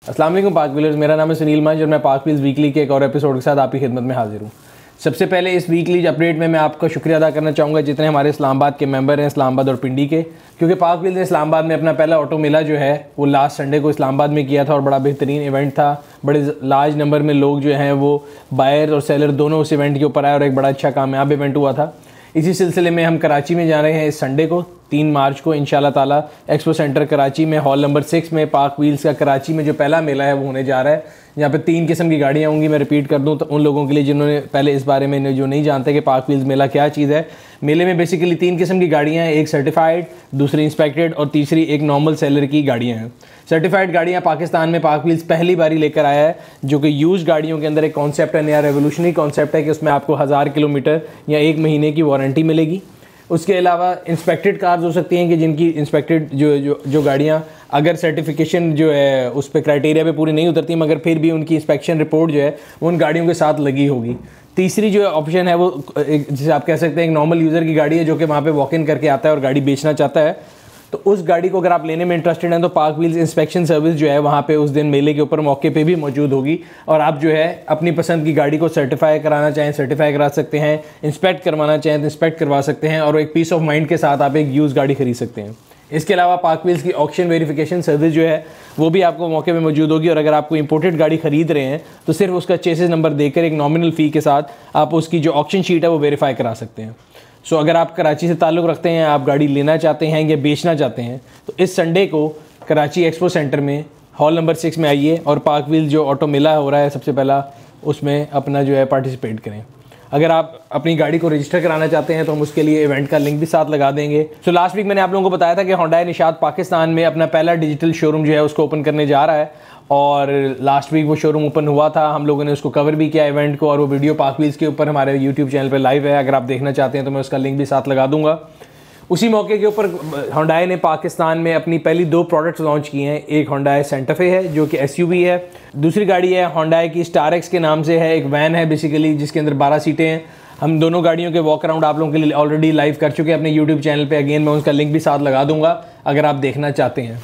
अस्सलाम वालेकुम पाक व्हीलर्स, मेरा नाम है सुनील मंज और मैं पाक व्हील्स वीकली के एक और एपिसोड के साथ आपकी खिदमत में हाजिर हूँ। सबसे पहले इस वीकली अपडेट में मैं आपका शुक्रिया अदा करना चाहूँगा जितने हमारे इस्लामाबाद के मेंबर हैं, इस्लामाबाद और पिंडी के, क्योंकि पाक व्हील्स ने इस्लामाबाद में अपना पहला ऑटो मेला जो है वो लास्ट संडे को इस्लामाबाद में किया था और बड़ा बेहतरीन इवेंट था। बड़े लार्ज नंबर में लोग जो हैं वो बायर और सेलर दोनों उस इवेंट के ऊपर आए और एक बड़ा अच्छा कामयाब इवेंट हुआ था। इसी सिलसिले में हम कराची में जा रहे हैं इस संडे को 3 मार्च को इंशाल्लाह ताला एक्सपो सेंटर कराची में हॉल नंबर 6 में पाक व्हील्स का कराची में जो पहला मेला है वो होने जा रहा है। यहाँ पे 3 किस्म की गाड़ियाँ होंगी। मैं रिपीट कर दूँ तो उन लोगों के लिए जिन्होंने पहले इस बारे में जो नहीं जानते कि पाक व्हील्स मेला क्या चीज़ है। मेले में बेसिकली 3 किस्म की गाड़ियाँ हैं, एक सर्टिफाइड, दूसरी इंस्पेक्टेड और तीसरी एक नॉर्मल सेलर की गाड़ियाँ हैं। सर्टिफाइड गाड़ियाँ पाकिस्तान में पाक व्हील्स पहली बारी लेकर आया है, जो कि यूज गाड़ियों के अंदर एक कॉन्सेप्ट है, नया रेवोल्यूशनरी कॉन्सेप्ट है कि उसमें आपको 1000 किलोमीटर या 1 महीने की वारंटी मिलेगी। उसके अलावा इंस्पेक्टेड कार्स हो सकती हैं कि जिनकी इंस्पेक्टेड जो गाड़ियाँ अगर सर्टिफिकेशन जो है उस पर क्राइटेरिया पे पूरी नहीं उतरती मगर फिर भी उनकी इंस्पेक्शन रिपोर्ट जो है उन गाड़ियों के साथ लगी होगी। तीसरी जो ऑप्शन है वो जिसे आप कह सकते हैं एक नॉर्मल यूज़र की गाड़ी है जो कि वहाँ पे वॉक इन करके आता है और गाड़ी बेचना चाहता है। तो उस गाड़ी को अगर आप लेने में इंटरेस्टेड हैं तो पाक व्हील्स इंस्पेक्शन सर्विस जो है वहाँ पे उस दिन मेले के ऊपर मौके पे भी मौजूद होगी और आप जो है अपनी पसंद की गाड़ी को सर्टिफाई कराना चाहें सर्टिफाई करा सकते हैं, इंस्पेक्ट करवाना चाहें तो इंस्पेक्ट करवा सकते हैं और एक पीस ऑफ माइंड के साथ आप एक यूज़ गाड़ी खरीद सकते हैं। इसके अलावा पाक व्हील्स की ऑक्शन वेरिफिकेशन सर्विस जो है वो भी आपको मौके पे मौजूद होगी और अगर आपको इंपोर्टेड गाड़ी खरीद रहे हैं तो सिर्फ उसका चेसिस नंबर देकर एक नॉमिनल फ़ी के साथ आप उसकी जो ऑक्शन शीट है वो वेरीफाई करा सकते हैं। सो अगर आप कराची से ताल्लुक़ रखते हैं, आप गाड़ी लेना चाहते हैं या बेचना चाहते हैं तो इस संडे को कराची एक्सपो सेंटर में हॉल नंबर 6 में आइए और पाक व्हील्स जो ऑटो मेला हो रहा है सबसे पहला उसमें अपना जो है पार्टिसिपेट करें। अगर आप अपनी गाड़ी को रजिस्टर कराना चाहते हैं तो हम उसके लिए इवेंट का लिंक भी साथ लगा देंगे। सो लास्ट वीक मैंने आप लोगों को बताया था कि होंडा निशात पाकिस्तान में अपना पहला डिजिटल शोरूम जो है उसको ओपन करने जा रहा है और लास्ट वीक वो शोरूम ओपन हुआ था। हम लोगों ने उसको कवर भी किया इवेंट को और वो वीडियो पाक व्हील्स के ऊपर हमारे यूट्यूब चैनल पर लाइव है। अगर आप देखना चाहते हैं तो मैं उसका लिंक भी साथ लगा दूंगा। उसी मौके के ऊपर होंडा ने पाकिस्तान में अपनी पहली 2 प्रोडक्ट्स लॉन्च किए हैं। एक होंडा सेंटा फे है जो कि एसयूवी है, दूसरी गाड़ी है होंडा की स्टार एक्स के नाम से है, एक वैन है बेसिकली जिसके अंदर 12 सीटें हैं। हम दोनों गाड़ियों के वॉक अराउंड आप लोगों के लिए ऑलरेडी लाइव कर चुके हैं अपने यूट्यूब चैनल पे। अगेन मैं उसका लिंक भी साथ लगा दूंगा अगर आप देखना चाहते हैं।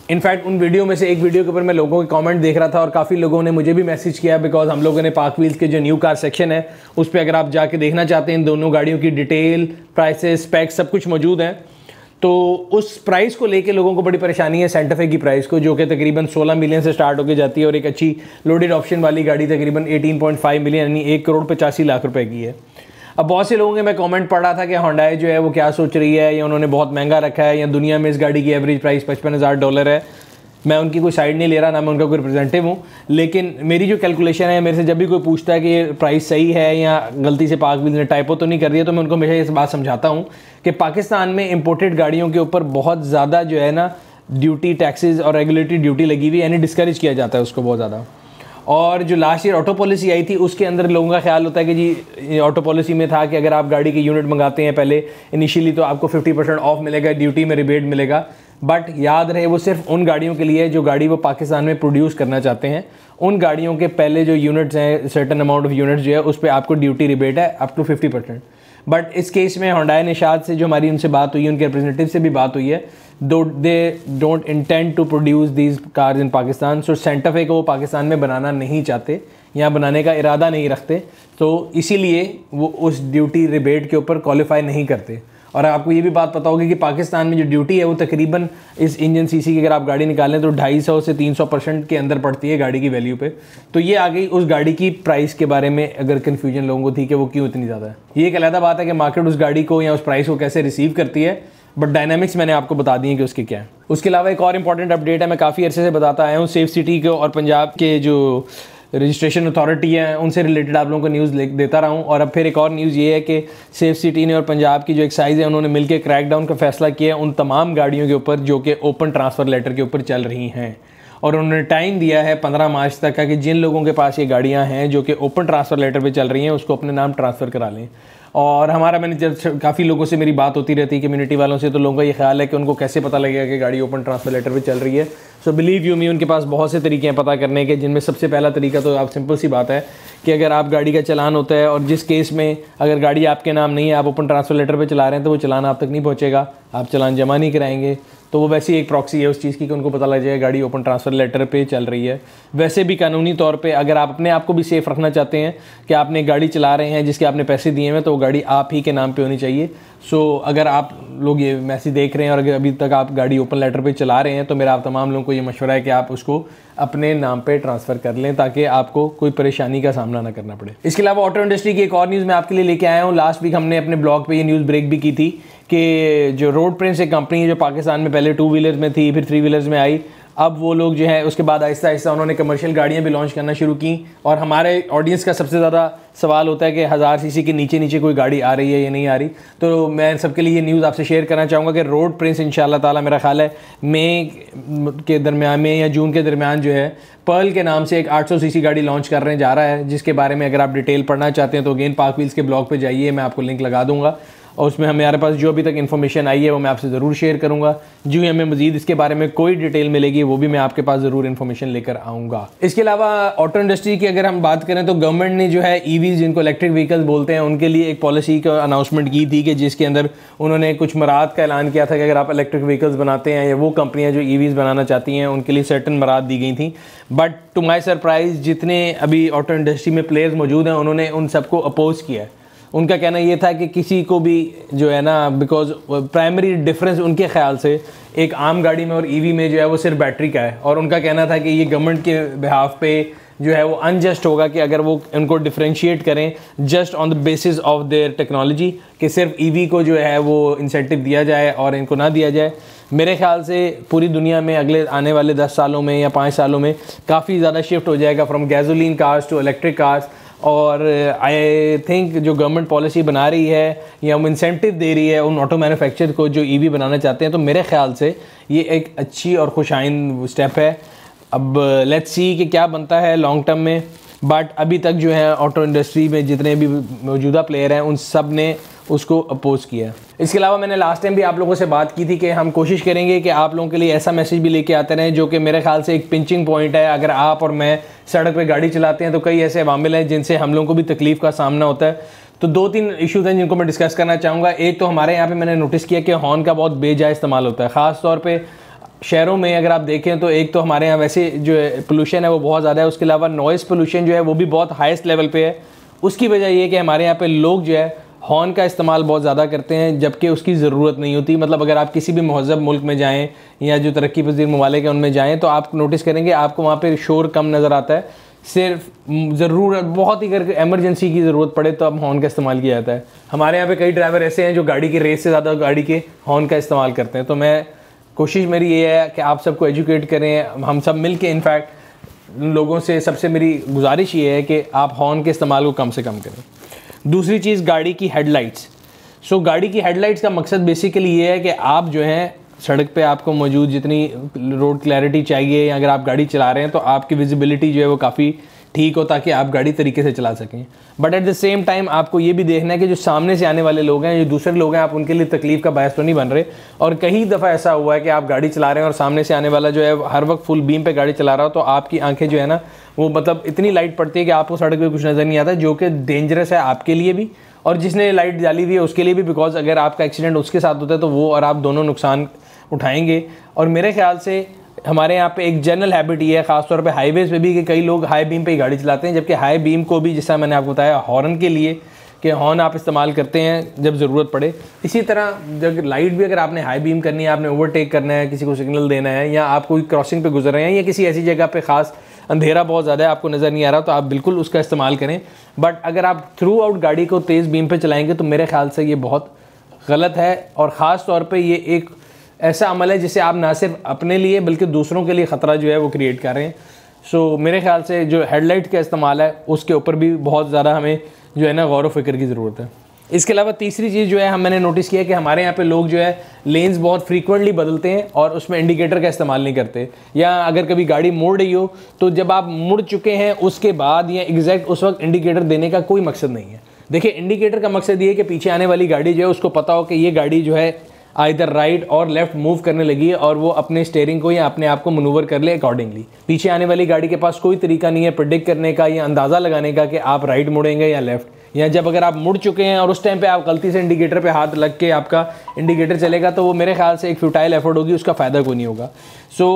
इनफैक्ट उन वीडियो में से एक वीडियो के ऊपर मैं लोगों के कमेंट देख रहा था और काफ़ी लोगों ने मुझे भी मैसेज किया बिकॉज हम लोगों ने पाक व्हील्स के जो न्यू कार सेक्शन है उस पर अगर आप जाके देखना चाहते हैं इन दोनों गाड़ियों की डिटेल, प्राइसेस, स्पेक्स सब कुछ मौजूद हैं। तो उस प्राइस को लेके लोगों को बड़ी परेशानी है सेंटा फे की प्राइस को, जो कि तकरीबन 16 मिलियन से स्टार्ट होकर जाती है और एक अच्छी लोडेड ऑप्शन वाली गाड़ी तकरीबन 18.5 मिलियन यानी 1 करोड़ 85 लाख रुपए की है। अब बहुत से लोगों के मैं कमेंट पढ़ रहा था कि होंडा जो है वो क्या सोच रही है या उन्होंने बहुत महंगा रखा है या दुनिया में इस गाड़ी की एवरेज प्राइस $55,000 है। मैं उनकी कोई साइड नहीं ले रहा, ना मैं उनका कोई रिप्रेजेंटेटिव हूँ, लेकिन मेरी जो कैलकुलेशन है मेरे से जब भी कोई पूछता है कि ये प्राइस सही है या गलती से पाक व्हील्स ने टाइपो तो नहीं कर दिया तो मैं उनको हमेशा ये बात समझाता हूँ कि पाकिस्तान में इंपोर्टेड गाड़ियों के ऊपर बहुत ज़्यादा जो है ना ड्यूटी, टैक्सेस और रेगुलेटरी ड्यूटी लगी हुई, यानी डिस्करेज किया जाता है उसको बहुत ज़्यादा। और जो लास्ट ईयर ऑटो पॉलिसी आई थी उसके अंदर लोगों का ख्याल होता है कि जी ऑटो पॉलिसी में था कि अगर आप गाड़ी के यूनिट मंगाते हैं पहले इनिशियली तो आपको 50% ऑफ मिलेगा, ड्यूटी में रिबेट मिलेगा। बट याद रहे वो सिर्फ उन गाड़ियों के लिए जो गाड़ी वो पाकिस्तान में प्रोड्यूस करना चाहते हैं। उन गाड़ियों के पहले जो यूनिट्स हैं, सर्टेन अमाउंट ऑफ यूनिट्स जो है उस पर आपको ड्यूटी रिबेट है अप टू 50%। बट इस केस में होंडा निशात से जो हमारी उनसे बात हुई है, उनके रिप्रेजेंटेटिव से भी बात हुई है, they don't intend to produce these cars in Pakistan. So Santa Fe को वो पाकिस्तान में बनाना नहीं चाहते, यहाँ बनाने का इरादा नहीं रखते, तो इसीलिए वो उस ड्यूटी रिबेट के ऊपर क्वालिफाई नहीं करते। और आपको ये भी बात पता होगी कि पाकिस्तान में जो ड्यूटी है वो तकरीबन इस इंजन सीसी की अगर आप गाड़ी निकालें तो 250 से 300% के अंदर पड़ती है गाड़ी की वैल्यू पे। तो ये आ गई उस गाड़ी की प्राइस के बारे में अगर कन्फ्यूजन लोगों को थी कि वो क्यों इतनी ज़्यादा है। ये एक अलग बात है कि मार्केट उस गाड़ी को या उस प्राइस को कैसे रिसीव करती है, बट डायनामिक्स मैंने आपको बता दी है कि उसके क्या है। उसके अलावा एक और इंपॉर्टेंट अपडेट है, मैं काफ़ी अर्से से बताता आया हूँ, सेफ सिटी को और पंजाब के जो रजिस्ट्रेशन अथॉरिटी है उनसे रिलेटेड आप लोगों को न्यूज़ देता रहा हूँ। और अब फिर एक और न्यूज़ ये है कि सेफ सिटी ने और पंजाब की जो एक्साइज है उन्होंने मिलकर क्रैकडाउन का फैसला किया उन तमाम गाड़ियों के ऊपर जो कि ओपन ट्रांसफ़र लेटर के ऊपर चल रही हैं। और उन्होंने टाइम दिया है 15 मार्च तक का कि जिन लोगों के पास ये गाड़ियाँ हैं जो कि ओपन ट्रांसफ़र लेटर पे चल रही हैं उसको अपने नाम ट्रांसफ़र करा लें। और हमारा मैंने जब काफ़ी लोगों से मेरी बात होती रहती है कम्युनिटी वालों से, तो लोगों का ये ख्याल है कि उनको कैसे पता लगेगा कि गाड़ी ओपन ट्रांसफ़र लेटर पे चल रही है। सो बिलीव यू मी उनके पास बहुत से तरीके हैं पता करने के, जिनमें सबसे पहला तरीका तो आप सिंपल सी बात है कि अगर आप गाड़ी का चलान होता है और जिस केस में अगर गाड़ी आपके नाम नहीं है, आप ओपन ट्रांसफ़र लेटर पर चला रहे हैं तो वो चलान आप तक नहीं पहुँचेगा, आप चलान जमा नहीं कराएंगे तो वो वैसी एक प्रॉक्सी है उस चीज़ की कि उनको पता लग जाएगा गाड़ी ओपन ट्रांसफ़र लेटर पे चल रही है। वैसे भी कानूनी तौर पे अगर आप अपने आप को भी सेफ़ रखना चाहते हैं कि आपने गाड़ी चला रहे हैं जिसके आपने पैसे दिए हैं, तो वो गाड़ी आप ही के नाम पे होनी चाहिए। सो अगर आप लोग ये मैसेज देख रहे हैं और अगर अभी तक आप गाड़ी ओपन लेटर पे चला रहे हैं, तो मेरा आप तमाम लोगों को ये मशवरा है कि आप उसको अपने नाम पे ट्रांसफ़र कर लें ताकि आपको कोई परेशानी का सामना ना करना पड़े। इसके अलावा ऑटो इंडस्ट्री की एक और न्यूज़ मैं आपके लिए लेके आया हूँ। लास्ट वीक हमने अपने ब्लॉग पे ये न्यूज़ ब्रेक भी की थी कि जो रोड प्रिंस एक कंपनी है जो पाकिस्तान में पहले 2 व्हीलर्स में थी, फिर 3 व्हीलर्स में आई, अब वो लोग जो है उसके बाद आहिस्ता आहिस्ता उन्होंने कमर्शियल गाड़ियाँ भी लॉन्च करना शुरू की। और हमारे ऑडियंस का सबसे ज़्यादा सवाल होता है कि 1000 सीसी के नीचे कोई गाड़ी आ रही है या नहीं आ रही। तो मैं सबके लिए ये न्यूज़ आपसे शेयर करना चाहूँगा कि रोड प्रिंस इंशाअल्लाह ताला मेरा ख्याल है मई के दरमियान में या जून के दरमियान जो है पर्ल के नाम से एक 800 सीसी गाड़ी लॉन्च करने जा रहा है, जिसके बारे में अगर आप डिटेल पढ़ना चाहते हैं तो अगेन पाक व्हील्स के ब्लॉग पे जाइए, मैं आपको लिंक लगा दूंगा और उसमें हमारे पास जो अभी तक इन्फॉर्मेशन आई है वो मैं आपसे ज़रूर शेयर करूंगा। जो ही हमें मजीद इसके बारे में कोई डिटेल मिलेगी वो भी मैं आपके पास ज़रूर इन्फॉर्मेशन लेकर आऊँगा। इसके अलावा ऑटो इंडस्ट्री की अगर हम बात करें तो गवर्नमेंट ने जो है ईवीज़ जिनको इलेक्ट्रिक व्हीकल्स बोलते हैं उनके लिए एक पॉलिसी का अनाउंसमेंट की थी कि जिसके अंदर उन्होंने कुछ मराद का ऐलान किया था कि अगर आप इलेक्ट्रिक व्हीकल्स बनाते हैं या वो कंपनियाँ जो ईवीज़ बनाना चाहती हैं उनके लिए सर्टन मराद दी गई थी। बट टू माई सरप्राइज़ जितने अभी ऑटो इंडस्ट्री में प्लेयर्स मौजूद हैं उन्होंने उन सबको अपोज़ किया है। उनका कहना ये था कि किसी को भी जो है ना, बिकॉज प्राइमरी डिफरेंस उनके ख्याल से एक आम गाड़ी में और ईवी में जो है वो सिर्फ बैटरी का है। और उनका कहना था कि ये गवर्नमेंट के बिहाफ पे जो है वो अनजस्ट होगा कि अगर वो उनको डिफरेंशिएट करें just on the basis of their technology, कि सिर्फ ईवी को जो है वो इंसेंटिव दिया जाए और इनको ना दिया जाए। मेरे ख्याल से पूरी दुनिया में अगले आने वाले 10 सालों में या 5 सालों में काफ़ी ज़्यादा शिफ्ट हो जाएगा from gasoline cars to electric cars. और आई थिंक जो गवर्नमेंट पॉलिसी बना रही है या वो इंसेंटिव दे रही है उन ऑटो मैन्युफैक्चरर को जो ईवी बनाना चाहते हैं, तो मेरे ख्याल से ये एक अच्छी और खुशाइन स्टेप है। अब लेट्स सी कि क्या बनता है लॉन्ग टर्म में। बट अभी तक जो है ऑटो इंडस्ट्री में जितने भी मौजूदा प्लेयर हैं उन सब ने उसको अपोज किया। इसके अलावा मैंने लास्ट टाइम भी आप लोगों से बात की थी कि हम कोशिश करेंगे कि आप लोगों के लिए ऐसा मैसेज भी लेके आते रहें जो कि मेरे ख्याल से एक पिंचिंग पॉइंट है। अगर आप और मैं सड़क पे गाड़ी चलाते हैं तो कई ऐसे अवामिल हैं जिनसे हम लोगों को भी तकलीफ़ का सामना होता है। तो 2-3 इशूज़ हैं जिनको मैं डिस्कस करना चाहूँगा। एक तो हमारे यहाँ पर मैंने नोटिस किया कि हॉर्न का बहुत बेजा इस्तेमाल होता है, ख़ास तौर पर शहरों में। अगर आप देखें तो एक तो हमारे यहाँ वैसे जो है पोल्यूशन है वो बहुत ज़्यादा है, उसके अलावा नॉइज़ पोल्यूशन जो है वो भी बहुत हाईएस्ट लेवल पे है। उसकी वजह ये है कि हमारे यहाँ पे लोग जो है हॉर्न का इस्तेमाल बहुत ज़्यादा करते हैं जबकि उसकी ज़रूरत नहीं होती। मतलब अगर आप किसी भी महज़ब मुल्क में जाएँ या जो तरक्की पज़ीर ममालिक हैं उनमें जाएँ तो आप नोटिस करेंगे आपको वहाँ पर शोर कम नज़र आता है। सिर्फ ज़रूरत बहुत ही अगर एमरजेंसी की ज़रूरत पड़े तो अब हॉर्न का इस्तेमाल किया जाता है। हमारे यहाँ पे कई ड्राइवर ऐसे हैं जो गाड़ी की रेस से ज़्यादा गाड़ी के हॉर्न का इस्तेमाल करते हैं। तो मैं कोशिश मेरी ये है कि आप सबको एजुकेट करें, हम सब मिल के। इनफैक्ट लोगों से सबसे मेरी गुजारिश ये है कि आप हॉर्न के इस्तेमाल को कम से कम करें। दूसरी चीज़ गाड़ी की हेडलाइट्स। सो गाड़ी की हेडलाइट्स का मकसद बेसिकली ये है कि आप जो हैं सड़क पे आपको मौजूद जितनी रोड क्लैरिटी चाहिए या अगर आप गाड़ी चला रहे हैं तो आपकी विजिबिलिटी जो है वो काफ़ी ठीक हो ताकि आप गाड़ी तरीके से चला सकें। But at the same time आपको ये भी देखना है कि जो सामने से आने वाले लोग हैं, जो दूसरे लोग हैं, आप उनके लिए तकलीफ़ का बायस तो नहीं बन रहे। और कई दफ़ा ऐसा हुआ है कि आप गाड़ी चला रहे हैं और सामने से आने वाला जो है हर वक्त फुल बीम पे गाड़ी चला रहा हो तो आपकी आंखें जो है ना वो मतलब इतनी लाइट पड़ती है कि आपको सड़क पर कुछ नज़र नहीं आता, जो कि डेंजरस है आपके लिए भी और जिसने लाइट डाली हुई है उसके लिए भी। बिकॉज अगर आपका एक्सीडेंट उसके साथ होता है तो वो और आप दोनों नुकसान उठाएंगे। और मेरे ख्याल से हमारे यहाँ पे एक जनरल हैबिट ये है, ख़ासतौर पे हाईवेज़ पे भी, कि कई लोग हाई बीम पे ही गाड़ी चलाते हैं, जबकि हाई बीम को भी जैसा मैंने आपको बताया हॉर्न के लिए कि हॉर्न आप इस्तेमाल करते हैं जब ज़रूरत पड़े। इसी तरह जब लाइट भी अगर आपने हाई बीम करनी है, आपने ओवरटेक करना है, किसी को सिग्नल देना है या आप कोई क्रॉसिंग पे गुजर रहे हैं या किसी ऐसी जगह पे ख़ास अंधेरा बहुत ज़्यादा है आपको नज़र नहीं आ रहा तो आप बिल्कुल उसका इस्तेमाल करें। बट अगर आप थ्रू आउट गाड़ी को तेज़ बीम पे चलाएँगे तो मेरे ख्याल से ये बहुत गलत है। और ख़ास तौर पर ये एक ऐसा अमल है जिससे आप ना सिर्फ अपने लिए बल्कि दूसरों के लिए ख़तरा जो है वो क्रिएट कर रहे हैं। सो मेरे ख्याल से जो हेडलाइट का इस्तेमाल है उसके ऊपर भी बहुत ज़्यादा हमें जो है ना गौर व फिक्र की ज़रूरत है। इसके अलावा तीसरी चीज़ जो है मैंने नोटिस किया कि हमारे यहाँ पे लोग जो है लेन्स बहुत फ्रीक्वेंटली बदलते हैं और उसमें इंडिकेटर का इस्तेमाल नहीं करते। या अगर कभी गाड़ी मुड़ रही हो तो जब आप मुड़ चुके हैं उसके बाद या एग्जैक्ट उस वक्त इंडिकेटर देने का कोई मकसद नहीं है। देखिए, इंडिकेटर का मकसद ये है कि पीछे आने वाली गाड़ी जो है उसको पता हो कि ये गाड़ी जो है आइदर राइट और लेफ्ट मूव करने लगी है और वो अपने स्टीयरिंग को या अपने आप को मनूवर कर ले अकॉर्डिंगली। पीछे आने वाली गाड़ी के पास कोई तरीका नहीं है प्रेडिक्ट करने का या अंदाज़ा लगाने का कि आप राइट मुड़ेंगे या लेफ्ट। या जब अगर आप मुड़ चुके हैं और उस टाइम पे आप गलती से इंडिकेटर पे हाथ लग के आपका इंडिकेटर चलेगा तो वो मेरे ख्याल से एक फ्यूटाइल एफर्ट होगी, उसका फ़ायदा कोई नहीं होगा। सो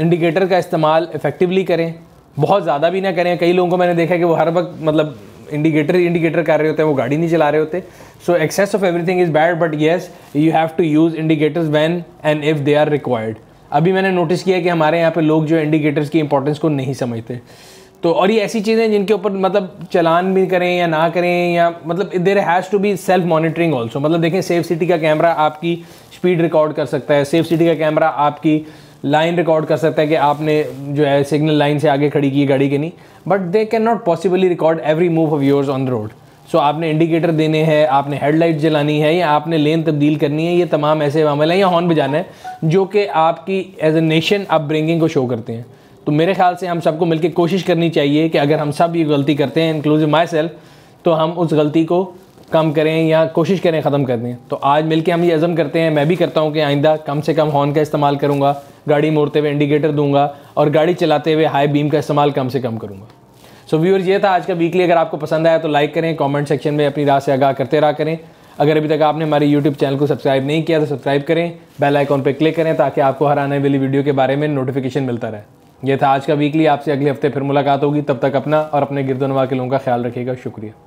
इंडिकेटर का इस्तेमाल इफेक्टिवली करें, बहुत ज़्यादा भी ना करें। कई लोगों को मैंने देखा कि वो हर वक्त मतलब इंडिकेटर कर रहे होते हैं, वो गाड़ी नहीं चला रहे होते। So excess of everything is bad, but yes you have to use indicators when and if they are required. अभी मैंने नोटिस किया कि हमारे यहाँ पे लोग जो इंडिकेटर्स की इंपॉर्टेंस को नहीं समझते। तो और ये ऐसी चीज़ें जिनके ऊपर मतलब चलान भी करें या ना करें, या मतलब there has to be self monitoring also. मतलब देखें, सेफ सिटी का कैमरा आपकी स्पीड रिकॉर्ड कर सकता है, सेफ सिटी का कैमरा आपकी लाइन रिकॉर्ड कर सकता है कि आपने जो है सिग्नल लाइन से आगे खड़ी की गाड़ी के नहीं, but they can not possibly record every move of yours on the road. So आपने इंडिकेटर देने हैं, आपने हेडलाइट जलानी है, या आपने लेन तब्दील करनी है, ये तमाम ऐसे मामले हैं, या हॉर्न बजाना है जो कि आपकी एज ए नेशन अपब्रिंगिंग को शो करते हैं। तो मेरे ख्याल से हम सबको मिलकर कोशिश करनी चाहिए कि अगर हम सब ये गलती करते हैं, इंक्लूसिव माई सेल्फ, तो हम उस गलती को कम करें या कोशिश करें ख़त्म कर दें। तो आज मिलके हम ये अज़म करते हैं, मैं भी करता हूँ कि आइंदा कम से कम हॉर्न का इस्तेमाल करूँगा, गाड़ी मोड़ते हुए इंडिकेटर दूंगा और गाड़ी चलाते हुए हाई बीम का इस्तेमाल कम से कम करूँगा। सो व्यूअर्स, ये था आज का वीकली। अगर आपको पसंद आया तो लाइक करें, कमेंट सेक्शन में अपनी राय से आगाह करते रहा करें। अगर अभी तक आपने हमारे यूट्यूब चैनल को सब्सक्राइब नहीं किया तो सब्सक्राइब करें, बेल आइकॉन पर क्लिक करें ताकि आपको हर आने वाली वीडियो के बारे में नोटिफिकेशन मिलता रहे। यह था आज का वीकली। आपसे अगले हफ्ते फिर मुलाकात होगी। तब तक अपना और अपने गिरदोनवा के लोगों का ख्याल रखिएगा। शुक्रिया।